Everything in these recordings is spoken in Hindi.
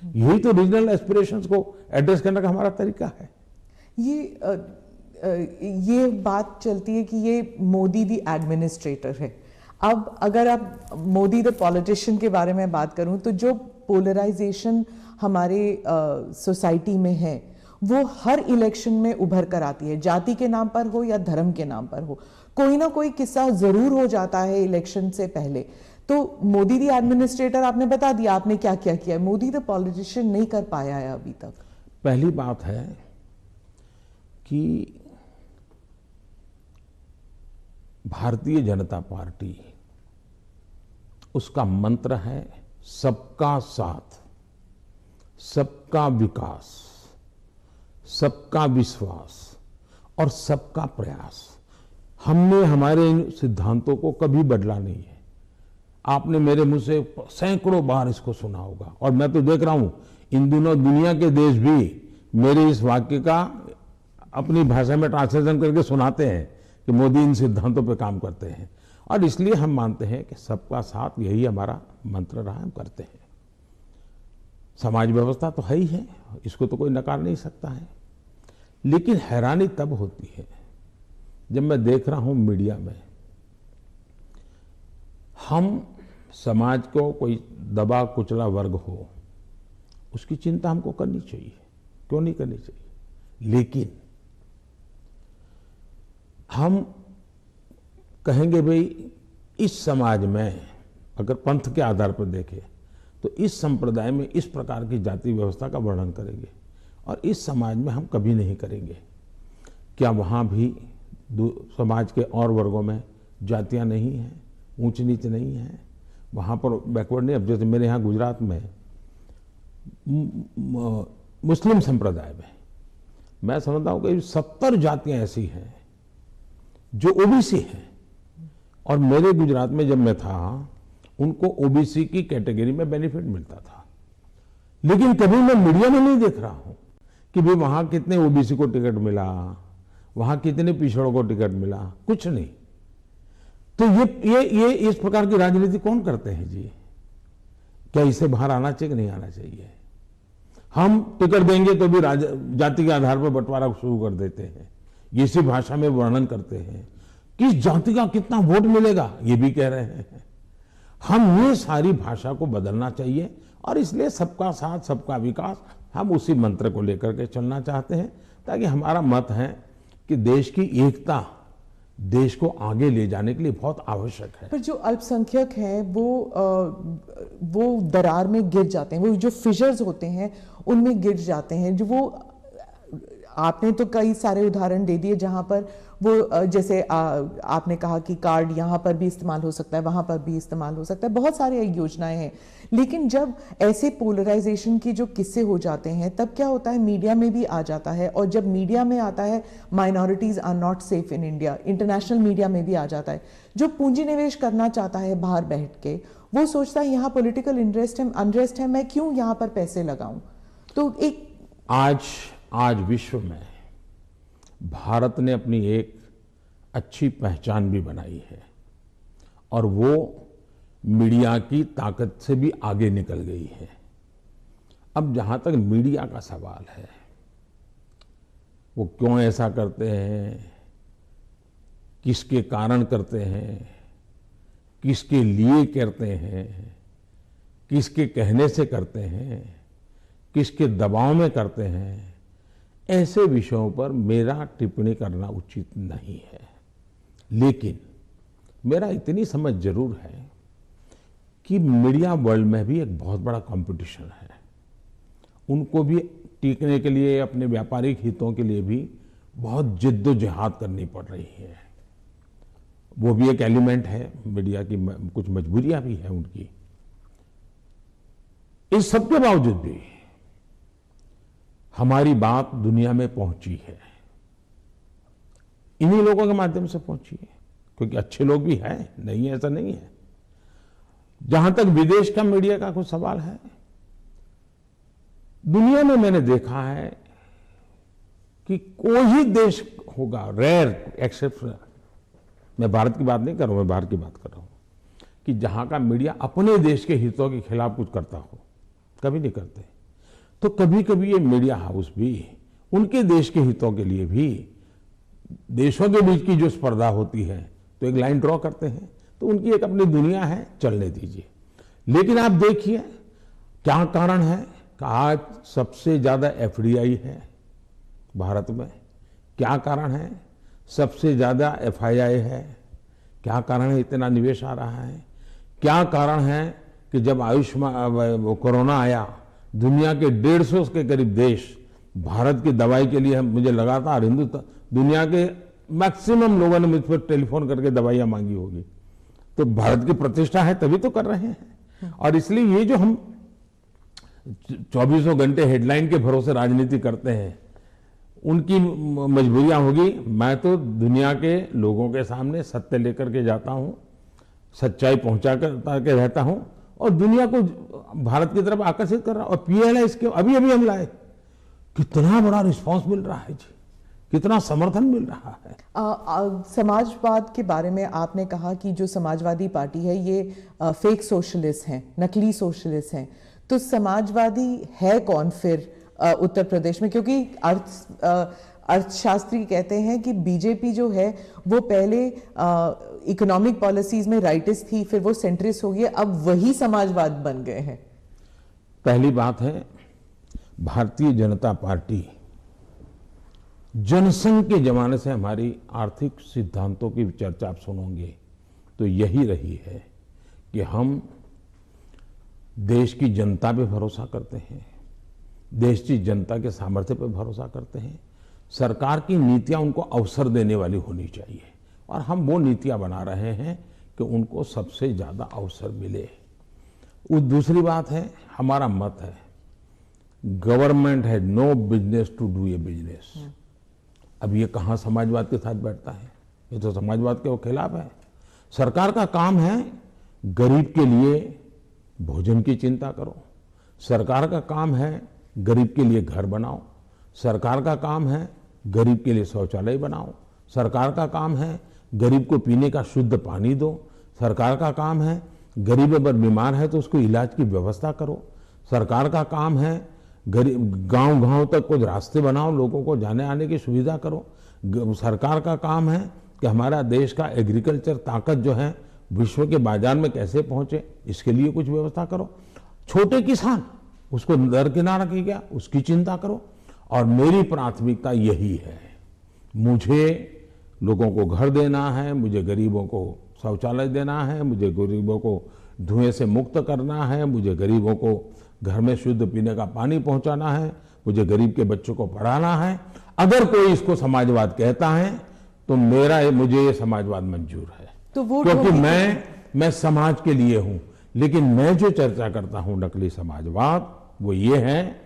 यही तो रीजनल एस्पिरेशंस को एड्रेस करने का हमारा तरीका है। ये बात चलती है कि ये मोदी दी एडमिनिस्ट्रेटर है। अब अगर आप मोदी द पॉलिटिशियन के बारे में बात करूं तो जो पोलराइजेशन हमारे सोसाइटी में है वो हर इलेक्शन में उभर कर आती है, जाति के नाम पर हो या धर्म के नाम पर हो। कोई ना कोई किस्सा जरूर हो जाता है इलेक्शन से पहले। तो मोदी दी एडमिनिस्ट्रेटर आपने बता दिया आपने क्या क्या किया है, मोदी द पॉलिटिशियन नहीं कर पाया है अभी तक। पहली बात है कि भारतीय जनता पार्टी, उसका मंत्र है सबका साथ, सबका विकास, सबका विश्वास और सबका प्रयास। हमने हमारे इन सिद्धांतों को कभी बदला नहीं है। आपने मेरे मुंह से सैकड़ों बार इसको सुना होगा और मैं तो देख रहा हूं इन दिनों दुनिया के देश भी मेरे इस वाक्य का अपनी भाषा में ट्रांसलेशन करके सुनाते हैं कि मोदी इन सिद्धांतों पर काम करते हैं। और इसलिए हम मानते हैं कि सबका साथ यही हमारा मंत्र रहा, हम करते हैं। समाज व्यवस्था तो है ही है, इसको तो कोई नकार नहीं सकता है। लेकिन हैरानी तब होती है जब मैं देख रहा हूं मीडिया में हम समाज को कोई दबा कुचला वर्ग हो उसकी चिंता हमको करनी चाहिए, क्यों नहीं करनी चाहिए। लेकिन हम कहेंगे भाई इस समाज में अगर पंथ के आधार पर देखें तो इस संप्रदाय में इस प्रकार की जाति व्यवस्था का वर्णन करेंगे और इस समाज में हम कभी नहीं करेंगे। क्या वहाँ भी समाज के और वर्गों में जातियाँ नहीं हैं, ऊंच नीच नहीं है, वहाँ पर बैकवर्ड नहीं। अब जैसे मेरे यहाँ गुजरात में मुस्लिम संप्रदाय में मैं समझता हूँ कि 70 जातियाँ ऐसी हैं जो ओबीसी हैं और मेरे गुजरात में जब मैं था उनको ओबीसी की कैटेगरी में बेनिफिट मिलता था। लेकिन कभी मैं मीडिया में नहीं देख रहा हूं कि भाई वहां कितने ओबीसी को टिकट मिला, वहां कितने पिछड़ों को टिकट मिला, कुछ नहीं। तो ये इस प्रकार की राजनीति कौन करते हैं जी? क्या इससे बाहर आना चाहिए कि नहीं आना चाहिए? हम टिकट देंगे तो भी जाति के आधार पर बंटवारा शुरू कर देते हैं, इसी भाषा में वर्णन करते हैं। किस जाति का कितना वोट मिलेगा ये भी कह रहे हैं। हम ये सारी भाषा को बदलना चाहिए और इसलिए सबका साथ सबका विकास हम उसी मंत्र को लेकर के चलना चाहते हैं, ताकि हमारा मत है कि देश की एकता देश को आगे ले जाने के लिए बहुत आवश्यक है। पर जो अल्पसंख्यक हैं वो दरार में गिर जाते हैं, वो जो फिशर्स होते हैं उनमें गिर जाते हैं। जो वो आपने तो कई सारे उदाहरण दे दिए जहां पर वो जैसे आपने कहा कि कार्ड यहाँ पर भी इस्तेमाल हो सकता है, वहां पर भी इस्तेमाल हो सकता है, बहुत सारी योजनाएं हैं। लेकिन जब ऐसे पोलराइजेशन की जो किस्से हो जाते हैं तब क्या होता है, मीडिया में भी आ जाता है। और जब मीडिया में आता है minorities are not safe in India, international media में भी आ जाता है। जो पूंजी निवेश करना चाहता है बाहर बैठ के वो सोचता है यहाँ पॉलिटिकल अनरेस्ट है, मैं क्यों यहाँ पर पैसे लगाऊं। तो एक आज विश्व में भारत ने अपनी एक अच्छी पहचान भी बनाई है और वो मीडिया की ताकत से भी आगे निकल गई है। अब जहां तक मीडिया का सवाल है, वो क्यों ऐसा करते हैं, किसके कारण करते हैं, किसके लिए करते हैं, किसके कहने से करते हैं, किसके दबाव में करते हैं, ऐसे विषयों पर मेरा टिप्पणी करना उचित नहीं है। लेकिन मेरा इतनी समझ जरूर है कि मीडिया वर्ल्ड में भी एक बहुत बड़ा कंपटीशन है। उनको भी टिकने के लिए, अपने व्यापारिक हितों के लिए भी बहुत जिद्दोजहद करनी पड़ रही है। वो भी एक एलिमेंट है मीडिया की, कुछ मजबूरियां भी हैं उनकी। इस सबके बावजूद भी हमारी बात दुनिया में पहुंची है, इन्हीं लोगों के माध्यम से पहुंची है, क्योंकि अच्छे लोग भी हैं, नहीं ऐसा नहीं है। जहां तक विदेश का मीडिया का कुछ सवाल है, दुनिया में मैंने देखा है कि कोई ही देश होगा, रेयर एक्सेप्शन, मैं भारत की बात नहीं कर रहा हूं, मैं बाहर की बात कर रहा हूं, कि जहां का मीडिया अपने देश के हितों के खिलाफ कुछ करता हो, कभी नहीं करते। तो कभी कभी ये मीडिया हाउस भी उनके देश के हितों के लिए भी देशों के बीच की जो स्पर्धा होती है तो एक लाइन ड्रॉ करते हैं, तो उनकी एक अपनी दुनिया है, चलने दीजिए। लेकिन आप देखिए क्या कारण है कि आज सबसे ज्यादा एफडीआई है भारत में। क्या कारण है? सबसे ज्यादा एफआईआई है। क्या कारण है इतना निवेश आ रहा है? क्या कारण है कि जब आयुष्मान कोरोना आया, दुनिया के 150 के करीब देश भारत की दवाई के लिए, मुझे लगातार हिंदुस्तान, दुनिया के मैक्सिमम लोगों ने मुझ पर टेलीफोन करके दवाइयां मांगी होगी। तो भारत की प्रतिष्ठा है तभी तो कर रहे हैं। और इसलिए ये जो हम 24 घंटे हेडलाइन के भरोसे राजनीति करते हैं, उनकी मजबूरियां होगी। मैं तो दुनिया के लोगों के सामने सत्य लेकर के जाता हूं, सच्चाई पहुंचा के रहता हूं और दुनिया को भारत की तरफ आकर्षित कर रहा हूं। और पीएलआई स्कीम अभी अभी हम लाए, कितना बड़ा रिस्पांस मिल रहा है जी, कितना समर्थन मिल रहा है। समाजवाद के बारे में आपने कहा कि जो समाजवादी पार्टी है ये फेक सोशलिस्ट हैं, नकली सोशलिस्ट हैं। तो समाजवादी है कौन फिर उत्तर प्रदेश में? क्योंकि अर्थशास्त्री कहते हैं कि बीजेपी जो है वो पहले इकोनॉमिक पॉलिसीज में राइटिस्ट थी, फिर वो सेंट्रिस्ट हो गई, अब वही समाजवाद बन गए हैं। पहली बात है, भारतीय जनता पार्टी जनसंघ के जमाने से हमारी आर्थिक सिद्धांतों की चर्चा आप सुनोगे तो यही रही है कि हम देश की जनता पे भरोसा करते हैं, देश की जनता के सामर्थ्य पे भरोसा करते हैं। सरकार की नीतियां उनको अवसर देने वाली होनी चाहिए और हम वो नीतियां बना रहे हैं कि उनको सबसे ज्यादा अवसर मिले। दूसरी बात है, हमारा मत है government has no business to do a business. अब ये कहां समाजवाद के साथ बैठता है? ये तो समाजवाद के खिलाफ है। सरकार का काम है गरीब के लिए भोजन की चिंता करो, सरकार का काम है गरीब के लिए घर बनाओ, सरकार का काम है गरीब के लिए शौचालय बनाओ, सरकार का काम है गरीब को पीने का शुद्ध पानी दो, सरकार का काम है गरीब अगर बीमार है तो उसको इलाज की व्यवस्था करो, सरकार का काम है गरीब गांव गांव तक कुछ रास्ते बनाओ, लोगों को जाने आने की सुविधा करो। सरकार का काम है कि हमारा देश का एग्रीकल्चर ताकत जो है विश्व के बाजार में कैसे पहुंचे, इसके लिए कुछ व्यवस्था करो। छोटे किसान उसको दरकिनार किया गया, उसकी चिंता करो। और मेरी प्राथमिकता यही है, मुझे लोगों को घर देना है, मुझे गरीबों को शौचालय देना है, मुझे गरीबों को धुएं से मुक्त करना है, मुझे गरीबों को घर में शुद्ध पीने का पानी पहुंचाना है, मुझे गरीब के बच्चों को पढ़ाना है। अगर कोई इसको समाजवाद कहता है तो मुझे ये समाजवाद मंजूर है, तो वो क्योंकि मैं समाज के लिए हूं। लेकिन मैं जो चर्चा करता हूं नकली समाजवाद, वो ये है,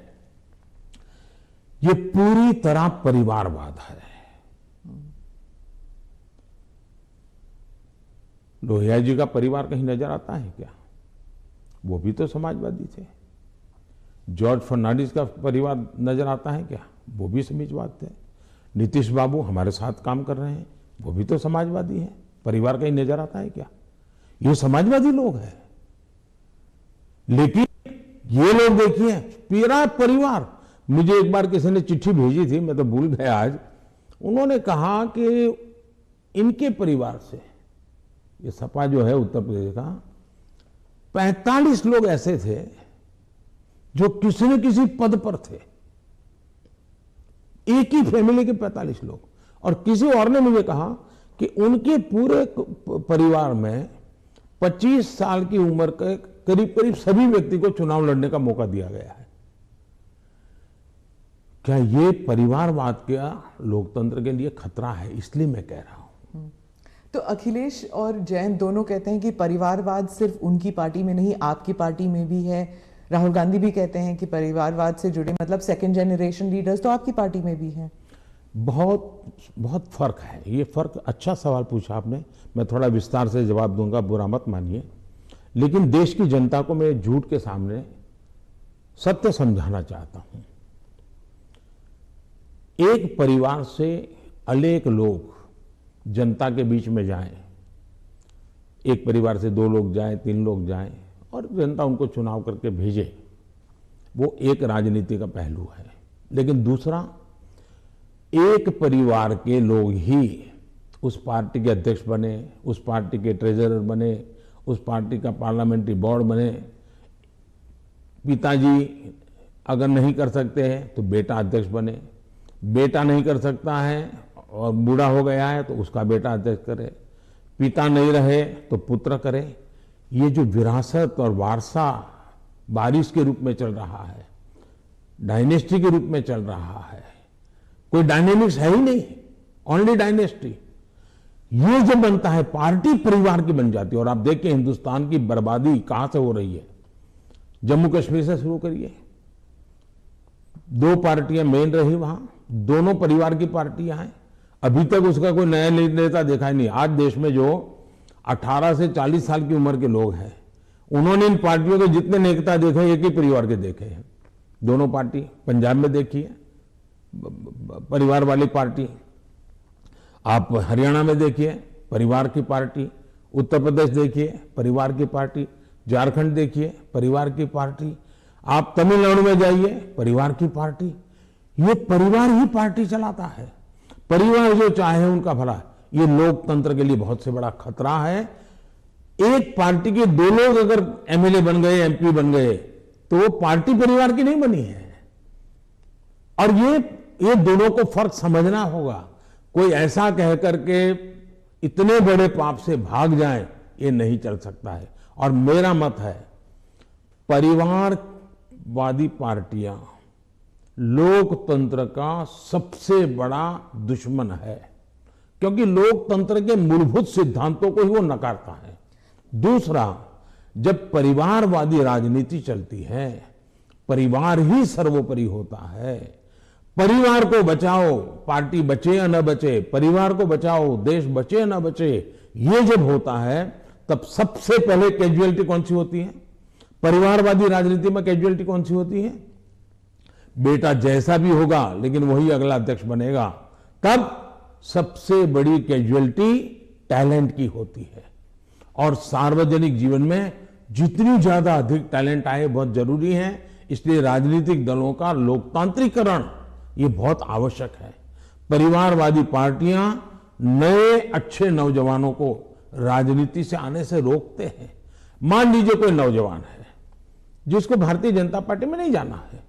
ये पूरी तरह परिवारवाद है। लोहिया जी का परिवार कहीं नजर आता है क्या? वो भी तो समाजवादी थे। जॉर्ज फर्नांडिस का परिवार नजर आता है क्या? वो भी समाजवाद थे। नीतीश बाबू हमारे साथ काम कर रहे हैं, वो भी तो समाजवादी हैं। परिवार कहीं नजर आता है क्या? ये समाजवादी लोग हैं। लेकिन ये लोग देखिए पूरा परिवार, मुझे एक बार किसी ने चिट्ठी भेजी थी, मैं तो भूल गया आज, उन्होंने कहा कि इनके परिवार से, ये सपा जो है उत्तर प्रदेश का, 45 लोग ऐसे थे जो किसी न किसी पद पर थे। एक ही फैमिली के 45 लोग। और किसी और ने मुझे कहा कि उनके पूरे परिवार में 25 साल की उम्र के करीब करीब सभी व्यक्ति को चुनाव लड़ने का मौका दिया गया है। क्या ये परिवारवाद का लोकतंत्र के लिए खतरा है? इसलिए मैं कह रहा हूं। तो अखिलेश और जयंत दोनों कहते हैं कि परिवारवाद सिर्फ उनकी पार्टी में नहीं, आपकी पार्टी में भी है। राहुल गांधी भी कहते हैं कि परिवारवाद से जुड़े मतलब सेकंड जनरेशन लीडर्स तो आपकी पार्टी में भी हैं। बहुत फर्क है। ये फर्क, अच्छा सवाल पूछा आपने, मैं थोड़ा विस्तार से जवाब दूंगा, बुरा मत मानिए। लेकिन देश की जनता को मैं झूठ के सामने सत्य समझाना चाहता हूं। एक परिवार से अनेक लोग जनता के बीच में जाएं, एक परिवार से 2 लोग जाएं, 3 लोग जाएं और जनता उनको चुनाव करके भेजे, वो एक राजनीति का पहलू है। लेकिन दूसरा, एक परिवार के लोग ही उस पार्टी के अध्यक्ष बने, उस पार्टी के ट्रेजरर बने, उस पार्टी का पार्लियामेंट्री बोर्ड बने। पिताजी अगर नहीं कर सकते हैं तो बेटा अध्यक्ष बने, बेटा नहीं कर सकता है और बूढ़ा हो गया है तो उसका बेटा अध्यक्ष करे, पिता नहीं रहे तो पुत्र करे। ये जो विरासत और वारसा बारिश के रूप में चल रहा है, डायनेस्टी के रूप में चल रहा है, कोई डायनेमिक्स है ही नहीं, ओनली डायनेस्टी। ये जब बनता है, पार्टी परिवार की बन जाती है। और आप देखिए हिंदुस्तान की बर्बादी कहां से हो रही है। जम्मू कश्मीर से शुरू करिए, 2 पार्टियां मेन रही वहां, दोनों परिवार की पार्टियां हैं। अभी तक उसका कोई नया नेता देखा ही नहीं। आज देश में जो 18 से 40 साल की उम्र के लोग हैं, उन्होंने इन पार्टियों के जितने नेता देखे एक ही परिवार के देखे हैं। दोनों पार्टी, पंजाब में देखिए परिवार वाली पार्टी, आप हरियाणा में देखिए परिवार की पार्टी, उत्तर प्रदेश देखिए परिवार की पार्टी, झारखंड देखिए परिवार की पार्टी, आप तमिलनाडु में जाइए परिवार की पार्टी। ये परिवार ही पार्टी चलाता है। परिवार जो चाहे उनका भला। ये लोकतंत्र के लिए बहुत से बड़ा खतरा है। एक पार्टी के 2 लोग अगर एमएलए बन गए, एमपी बन गए, तो वो पार्टी परिवार की नहीं बनी है। और ये दोनों को फर्क समझना होगा। कोई ऐसा कह करके इतने बड़े पाप से भाग जाए, ये नहीं चल सकता है। और मेरा मत है, परिवारवादी पार्टियां लोकतंत्र का सबसे बड़ा दुश्मन है, क्योंकि लोकतंत्र के मूलभूत सिद्धांतों को ही वो नकारता है। दूसरा, जब परिवारवादी राजनीति चलती है, परिवार ही सर्वोपरि होता है। परिवार को बचाओ, पार्टी बचे या न बचे, परिवार को बचाओ, देश बचे या न बचे, ये जब होता है तब सबसे पहले कैजुअलिटी कौन सी होती है? परिवारवादी राजनीति में कैजुअलिटी कौन सी होती है? बेटा जैसा भी होगा लेकिन वही अगला अध्यक्ष बनेगा। तब सबसे बड़ी कैजुअलिटी टैलेंट की होती है। और सार्वजनिक जीवन में जितनी ज्यादा अधिक टैलेंट आए बहुत जरूरी है। इसलिए राजनीतिक दलों का लोकतांत्रिकरण ये बहुत आवश्यक है। परिवारवादी पार्टियां नए अच्छे नौजवानों को राजनीति से आने से रोकते हैं। मान लीजिए कोई नौजवान है जिसको भारतीय जनता पार्टी में नहीं जाना है,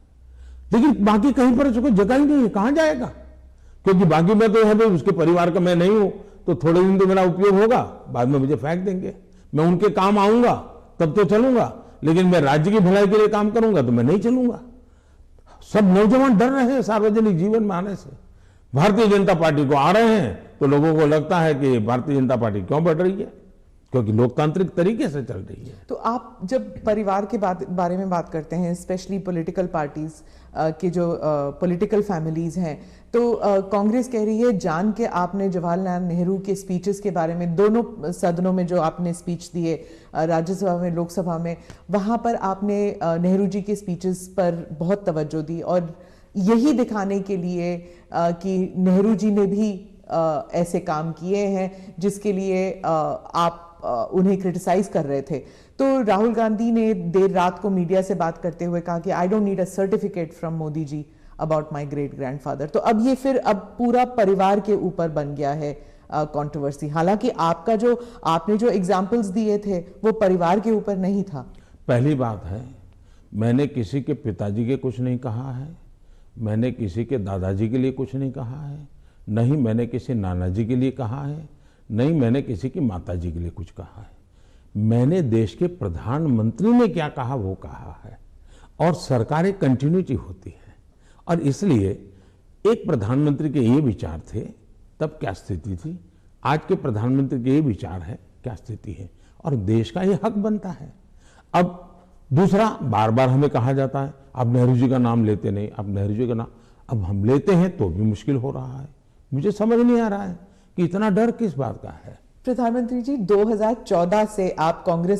लेकिन बाकी कहीं पर उसको जगह ही नहीं है, कहां जाएगा? क्योंकि बाकी में तो है भाई उसके परिवार का मैं नहीं हूं, तो थोड़े दिन तो मेरा उपयोग होगा, बाद में मुझे फेंक देंगे। मैं उनके काम आऊंगा तब तो चलूंगा, लेकिन मैं राज्य की भलाई के लिए काम करूंगा तो मैं नहीं चलूंगा। सब नौजवान डर रहे हैं सार्वजनिक जीवन में आने से। भारतीय जनता पार्टी को आ रहे हैं तो लोगों को लगता है कि भारतीय जनता पार्टी क्यों बढ़ रही है, क्योंकि लोकतांत्रिक तरीके से चल रही है। तो आप जब परिवार के बारे में बात करते हैं, स्पेशली पॉलिटिकल पार्टीज के जो पॉलिटिकल फैमिलीज हैं, तो कांग्रेस कह रही है जान के आपने जवाहरलाल नेहरू के स्पीचेस के बारे में, दोनों सदनों में जो आपने स्पीच दिए, राज्यसभा में, लोकसभा में, वहां पर आपने नेहरू जी के स्पीचेस पर बहुत तवज्जो दी और यही दिखाने के लिए कि नेहरू जी ने भी ऐसे काम किए हैं जिसके लिए आप उन्हें क्रिटिसाइज कर रहे थे। तो राहुल गांधी ने देर रात को मीडिया से बात करते हुए कहा कि I don't need a certificate from Modi ji about my great grandfather. तो अब ये फिर अब पूरा परिवार के ऊपर बन गया है कंट्रोवर्सी। हालांकि आपने जो एग्जांपल्स दिए थे वो परिवार के ऊपर नहीं था। पहली बात है, मैंने किसी के पिताजी के कुछ नहीं कहा है, मैंने किसी के दादाजी के लिए कुछ नहीं कहा है, नहीं मैंने किसी नाना जी के लिए कहा है, नहीं मैंने किसी की माताजी के लिए कुछ कहा है। मैंने देश के प्रधानमंत्री ने क्या कहा वो कहा है। और सरकार एक कंटिन्यूटी होती है, और इसलिए एक प्रधानमंत्री के ये विचार थे तब क्या स्थिति थी, आज के प्रधानमंत्री के ये विचार है क्या स्थिति है, और देश का ये हक बनता है। अब दूसरा, बार बार हमें कहा जाता है आप नेहरू जी का नाम लेते नहीं, आप नेहरू जी का नाम, अब हम लेते हैं तो भी मुश्किल हो रहा है। मुझे समझ नहीं आ रहा है कि इतना डर किस बात का है। प्रधानमंत्री जी, 2014 से आप कांग्रेस